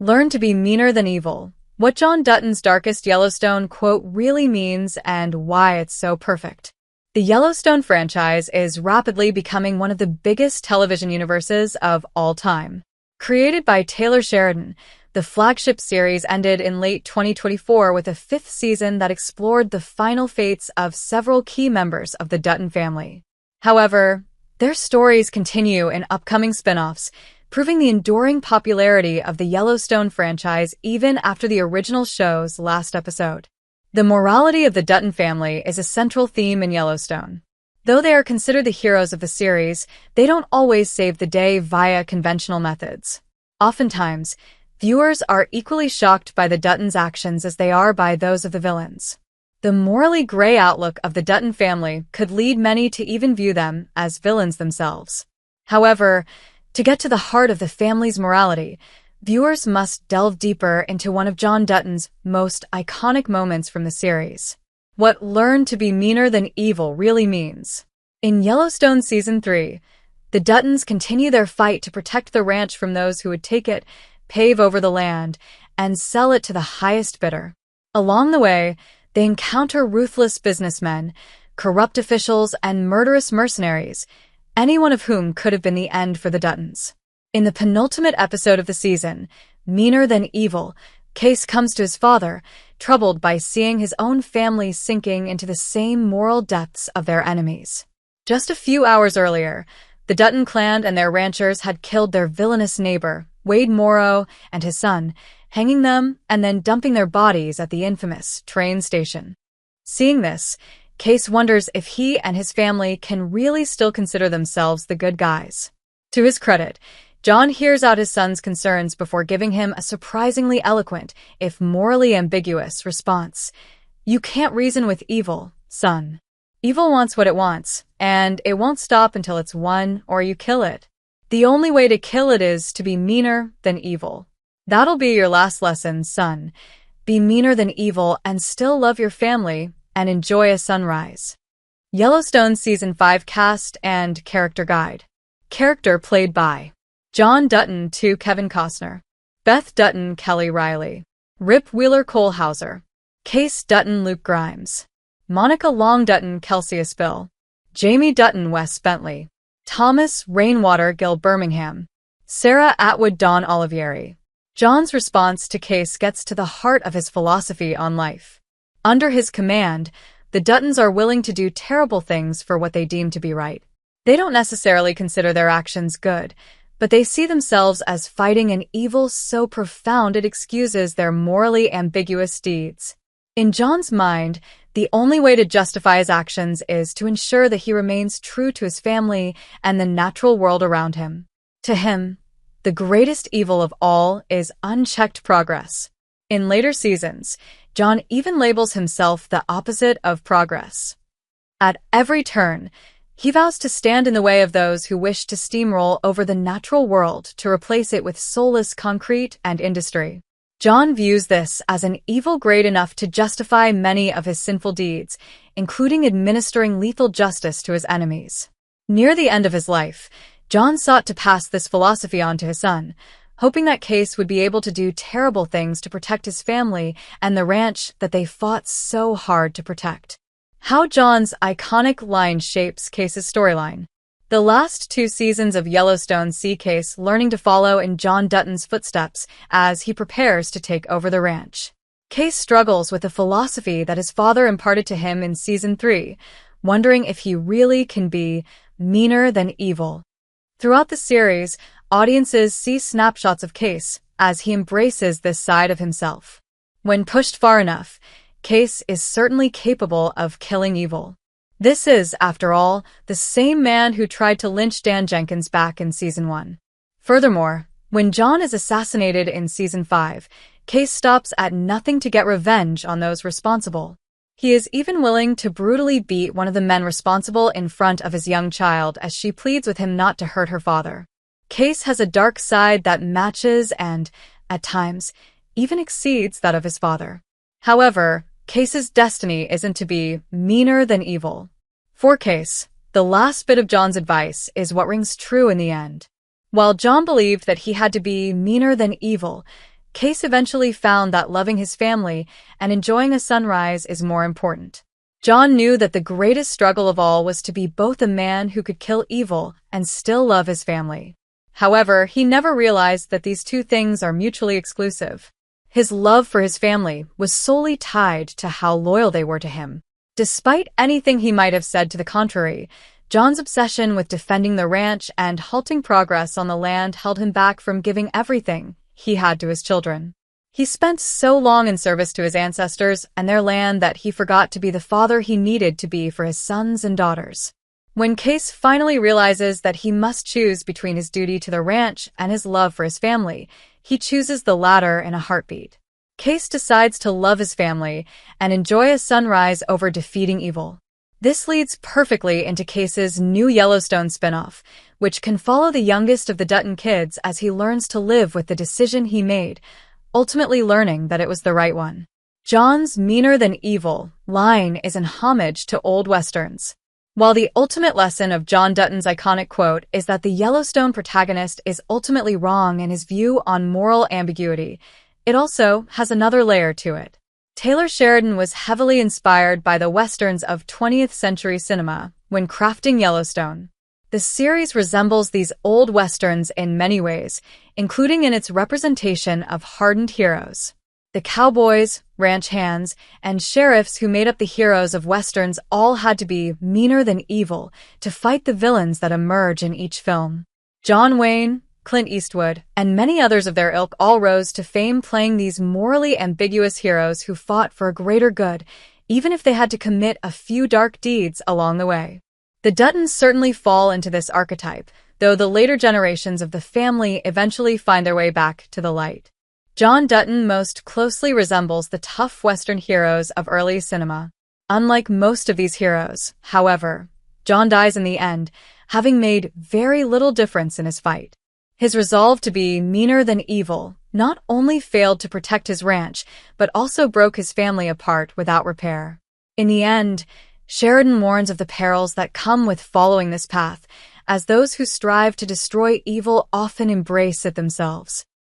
Learn to be meaner than evil. What John Dutton's darkest Yellowstone quote really means and why it's so perfect. The Yellowstone franchise is rapidly becoming one of the biggest television universes of all time. Created by Taylor Sheridan, the flagship series ended in late 2024 with a fifth season that explored the final fates of several key members of the Dutton family. However, their stories continue in upcoming spin-offs, proving the enduring popularity of the Yellowstone franchise even after the original show's last episode. The morality of the Dutton family is a central theme in Yellowstone. Though they are considered the heroes of the series, they don't always save the day via conventional methods. Oftentimes, viewers are equally shocked by the Duttons' actions as they are by those of the villains. The morally gray outlook of the Dutton family could lead many to even view them as villains themselves. However, to get to the heart of the family's morality, viewers must delve deeper into one of John Dutton's most iconic moments from the series. What learn to be meaner than evil really means. In Yellowstone Season 3, the Duttons continue their fight to protect the ranch from those who would take it, pave over the land, and sell it to the highest bidder. Along the way, they encounter ruthless businessmen, corrupt officials, and murderous mercenaries, any one of whom could have been the end for the Duttons. In the penultimate episode of the season, Meaner Than Evil, Kayce comes to his father, troubled by seeing his own family sinking into the same moral depths of their enemies. Just a few hours earlier, the Dutton clan and their ranchers had killed their villainous neighbor, Wade Morrow, and his son, hanging them and then dumping their bodies at the infamous train station. Seeing this, Kayce wonders if he and his family can really still consider themselves the good guys. To his credit, John hears out his son's concerns before giving him a surprisingly eloquent, if morally ambiguous, response. "You can't reason with evil, son. Evil wants what it wants, and it won't stop until it's won or you kill it. The only way to kill it is to be meaner than evil. That'll be your last lesson, son. Be meaner than evil and still love your family and enjoy a sunrise." Yellowstone Season 5 Cast and Character Guide. Character played by John Dutton II Kevin Costner, Beth Dutton Kelly Riley, Rip Wheeler Colehauser, Kayce Dutton Luke Grimes, Monica Long Dutton Kelsey Aspill, Jamie Dutton Wes Bentley, Thomas Rainwater Gil Birmingham, Sarah Atwood Dawn Olivieri. John's response to Kayce gets to the heart of his philosophy on life. Under his command, the Duttons are willing to do terrible things for what they deem to be right. They don't necessarily consider their actions good, but they see themselves as fighting an evil so profound it excuses their morally ambiguous deeds. In John's mind, the only way to justify his actions is to ensure that he remains true to his family and the natural world around him. To him, the greatest evil of all is unchecked progress. In later seasons, John even labels himself the opposite of progress. At every turn, he vows to stand in the way of those who wish to steamroll over the natural world to replace it with soulless concrete and industry. John views this as an evil great enough to justify many of his sinful deeds, including administering lethal justice to his enemies. Near the end of his life, John sought to pass this philosophy on to his son, hoping that Kayce would be able to do terrible things to protect his family and the ranch that they fought so hard to protect. How John's iconic line shapes Kayce's storyline. The last 2 seasons of Yellowstone see Kayce learning to follow in John Dutton's footsteps as he prepares to take over the ranch. Kayce struggles with the philosophy that his father imparted to him in Season 3, wondering if he really can be meaner than evil. Throughout the series, audiences see snapshots of Kayce as he embraces this side of himself. When pushed far enough, Kayce is certainly capable of killing evil. This is, after all, the same man who tried to lynch Dan Jenkins back in Season 1. Furthermore, when John is assassinated in Season 5, Kayce stops at nothing to get revenge on those responsible. He is even willing to brutally beat one of the men responsible in front of his young child as she pleads with him not to hurt her father. Kayce has a dark side that matches and, at times, even exceeds that of his father. However, Kayce's destiny isn't to be meaner than evil. For Kayce, the last bit of John's advice is what rings true in the end. While John believed that he had to be meaner than evil, Kayce eventually found that loving his family and enjoying a sunrise is more important. John knew that the greatest struggle of all was to be both a man who could kill evil and still love his family. However, he never realized that these two things are mutually exclusive. His love for his family was solely tied to how loyal they were to him. Despite anything he might have said to the contrary, John's obsession with defending the ranch and halting progress on the land held him back from giving everything he had to his children. He spent so long in service to his ancestors and their land that he forgot to be the father he needed to be for his sons and daughters. When Kayce finally realizes that he must choose between his duty to the ranch and his love for his family, he chooses the latter in a heartbeat. Kayce decides to love his family and enjoy a sunrise over defeating evil. This leads perfectly into Kayce's new Yellowstone spin-off, which can follow the youngest of the Dutton kids as he learns to live with the decision he made, ultimately learning that it was the right one. John's "meaner than evil" line is an homage to old westerns. While the ultimate lesson of John Dutton's iconic quote is that the Yellowstone protagonist is ultimately wrong in his view on moral ambiguity, it also has another layer to it. Taylor Sheridan was heavily inspired by the westerns of 20th century cinema when crafting Yellowstone. The series resembles these old westerns in many ways, including in its representation of hardened heroes. The cowboys, ranch hands, and sheriffs who made up the heroes of westerns all had to be meaner than evil to fight the villains that emerge in each film. John Wayne, Clint Eastwood, and many others of their ilk all rose to fame playing these morally ambiguous heroes who fought for a greater good, even if they had to commit a few dark deeds along the way. The Duttons certainly fall into this archetype, though the later generations of the family eventually find their way back to the light. John Dutton most closely resembles the tough Western heroes of early cinema. Unlike most of these heroes, however, John dies in the end, having made very little difference in his fight. His resolve to be meaner than evil not only failed to protect his ranch, but also broke his family apart without repair. In the end, Sheridan warns of the perils that come with following this path, as those who strive to destroy evil often embrace it themselves.